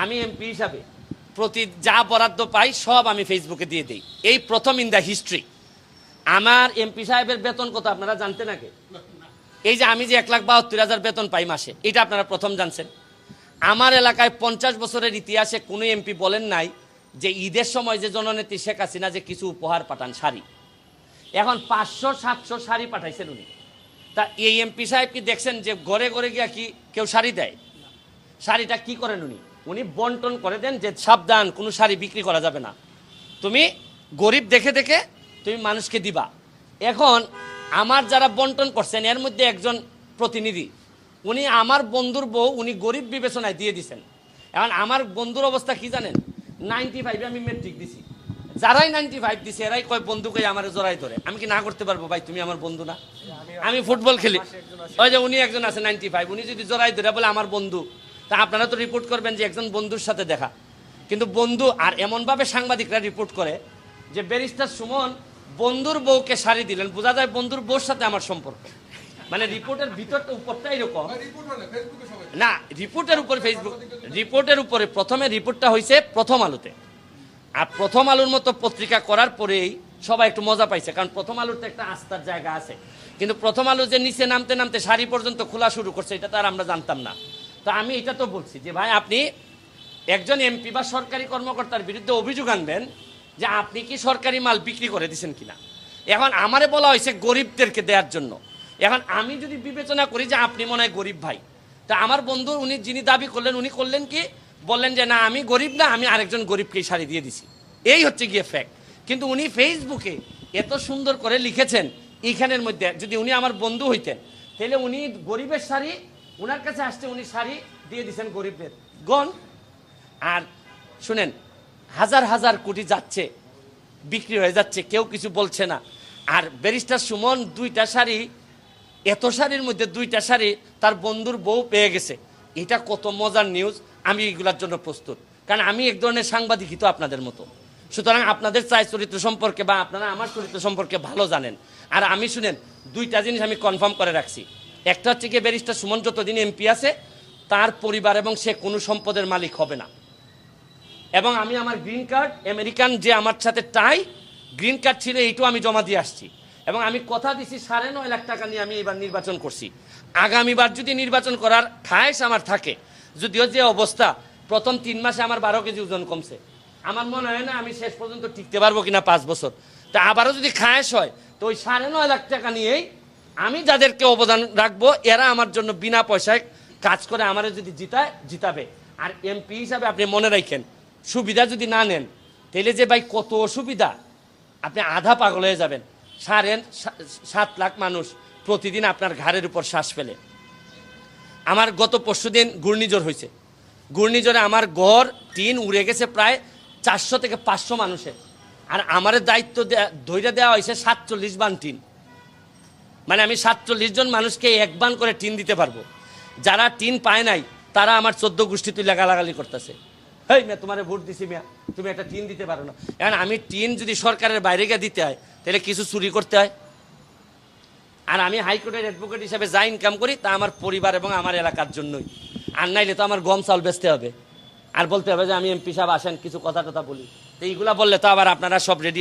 আমি এমপি হিসাবে প্রতি যা বরাদ্দ পাই সব আমি ফেসবুকে দিয়ে দিই। এই প্রথম ইন দ্য হিস্ট্রি। আমার এমপি সাহেবের বেতন কত আপনারা জানতেন আগে? এই যে আমি যে 1,72,000 বেতন পাই মাসে, এটা আপনারা প্রথম জানছেন। আমার এলাকায় 50 বছরের ইতিহাসে কোনো এমপি বলেন নাই যে ঈদের সময় যে জননেত্রী শেখ হাসিনা যে কিছু উপহার পাঠান শাড়ি, এখন 500-700 শাড়ি পাঠাইছেন উনি। তা এই এমপি সাহেব কি দেখছেন যে ঘরে ঘরে গিয়া কি কেউ শাড়ি দেয়? শাড়িটা কি করেন উনি? উনি বন্টন করে দেন যে সাবধান, কোনো শাড়ি বিক্রি করা যাবে না, তুমি গরিব দেখে দেখে তুমি মানুষকে দিবা। এখন আমার যারা বন্টন করছেন এর মধ্যে একজন প্রতিনিধি, উনি আমার বন্ধুর বউ উনি গরিব বিবেচনায় দিয়ে দিছেন। এখন আমার বন্ধুর অবস্থা কি জানেন? 95 আমি মেট্রিক দিছি, যারাই 95 দিছে এরাই কয় বন্ধুকে আমার জড়াই ধরে। আমি কি না করতে পারবো? ভাই তুমি আমার বন্ধু না, আমি ফুটবল খেলি। ওই যে উনি একজন আছে 95, উনি যদি জড়াই ধরে বলে আমার বন্ধু, তা আপনারা তো রিপোর্ট করবেন যে একজন বন্ধুর সাথে দেখা। কিন্তু বন্ধু আর এমনভাবে সাংবাদিকরা রিপোর্ট করে যে ব্যারিস্টার সুমন বন্ধুর বউকে শাড়ি দিলেন, বোঝা যায় বন্ধুর বউর সাথে আমার সম্পর্ক। মানে রিপোর্টের ভিতরটা উপরটা এরকম না, রিপোর্টের উপর ফেসবুক রিপোর্টের উপরে প্রথমে রিপোর্টটা হয়েছে প্রথম আলোতে। আর প্রথম আলোর মতো পত্রিকা করার পরেই সবাই একটু মজা পাইছে, কারণ প্রথম আলোর তো একটা আস্থার জায়গা আছে। কিন্তু প্রথম আলো যে নিচে নামতে নামতে শাড়ি পর্যন্ত খোলা শুরু করছে, এটা তো আর আমরা জানতাম না। তো আমি এটা তো বলছি যে ভাই আপনি একজন এমপি বা সরকারি কর্মকর্তার বিরুদ্ধে অভিযোগ আনবেন যে আপনি কি সরকারি মাল বিক্রি করে দিচ্ছেন কিনা। এখন আমারে বলা হয়েছে গরিবদেরকে দেওয়ার জন্য। এখন আমি যদি বিবেচনা করি যে আপনি মনে হয় গরিব ভাই, তা আমার বন্ধু উনি যিনি দাবি করলেন উনি করলেন কি, বললেন যে না আমি গরিব না, আমি আরেকজন গরিবকেই শাড়ি দিয়ে দিছি। এই হচ্ছে গিয়ে ফ্যাক্ট। কিন্তু উনি ফেসবুকে এত সুন্দর করে লিখেছেন, এইখানের মধ্যে যদি উনি আমার বন্ধু হইতেন তাহলে উনি গরিবের শাড়ি উনার কাছে আসছে, উনি শাড়ি দিয়ে দিচ্ছেন গরিবদের গণ। আর শুনেন, হাজার হাজার কোটি যাচ্ছে, বিক্রি হয়ে যাচ্ছে, কেউ কিছু বলছে না। আর ব্যারিস্টার সুমন 2টা শাড়ি, এত শাড়ির মধ্যে 2টা শাড়ি তার বন্ধুর বউ পেয়ে গেছে। এটা কত মজার নিউজ। আমি এগুলোর জন্য প্রস্তুত, কারণ আমি এক ধরনের সাংবাদিকই তো আপনাদের মতো। সুতরাং আপনাদের চাই চরিত্র সম্পর্কে বা আপনারা আমার চরিত্র সম্পর্কে ভালো জানেন। আর আমি শুনেন 2টা জিনিস আমি কনফার্ম করে রাখছি। একটা হচ্ছে কি, ব্যারিস্টার সুমন যতদিন এমপি আছে তার পরিবার এবং সে কোনো সম্পদের মালিক হবে না। এবং আমি আমার গ্রিন কার্ড, আমেরিকান যে আমার সাথে টাই গ্রিন কার্ড ছিল, এইটাও আমি জমা দিয়ে আসছি। এবং আমি কথা দিছি 9.5 লাখ টাকা নিয়ে আমি এবার নির্বাচন করছি। আগামীবার যদি নির্বাচন করার খায়েশ আমার থাকে, যদিও যে অবস্থা প্রথম 3 মাসে আমার 12 কেজি ওজন কমছে, আমার মনে হয় না আমি শেষ পর্যন্ত টিকতে পারবো কিনা 5 বছর। তা আবারও যদি খায়েশ হয় তো ওই 9.5 লাখ টাকা নিয়েই আমি যাদেরকে অবদান রাখবো, এরা আমার জন্য বিনা পয়সায় কাজ করে আমারে যদি জিতাবে। আর এমপি হিসাবে আপনি মনে রাখেন, সুবিধা যদি না নেন তাহলে যে ভাই কত অসুবিধা, আপনি আধা পাগল হয়ে যাবেন। 7.5 লাখ মানুষ প্রতিদিন আপনার ঘাড়ের উপর শ্বাস ফেলে। আমার গত পরশুদিন ঘূর্ণিঝড় হয়েছে, ঘূর্ণিঝড়ে আমার ঘর টিন উড়ে গেছে প্রায় 400 থেকে 500 মানুষের। আর আমার দায়িত্ব ধৈর্য দেওয়া হয়েছে 47 বান টিন। মানে আমি 47 জন মানুষকে 1 বান করে টিন দিতে পারবো। যারা টিন পায় নাই তারা আমার 14 গোষ্ঠী তুই লাগালাগালি করতেছে, হেই মেয়া তোমারে ভোট দিছি মেয়া, তুমি একটা টিন দিতে পারো না। এখন আমি টিন যদি সরকারের বাইরে গিয়ে দিতে হয় তাহলে কিছু চুরি করতে হয়। আর আমি হাইকোর্টের অ্যাডভোকেট হিসাবে যা ইনকাম করি তা আমার পরিবার এবং আমার এলাকার জন্যই। আর নাইলে তো আমার গম চাউল বেচতে হবে, আর বলতে হবে যে আমি এমপি সাহেব আসেন কিছু কথা টথা বলি। তো এইগুলা বললে তো আবার আপনারা সব রেডি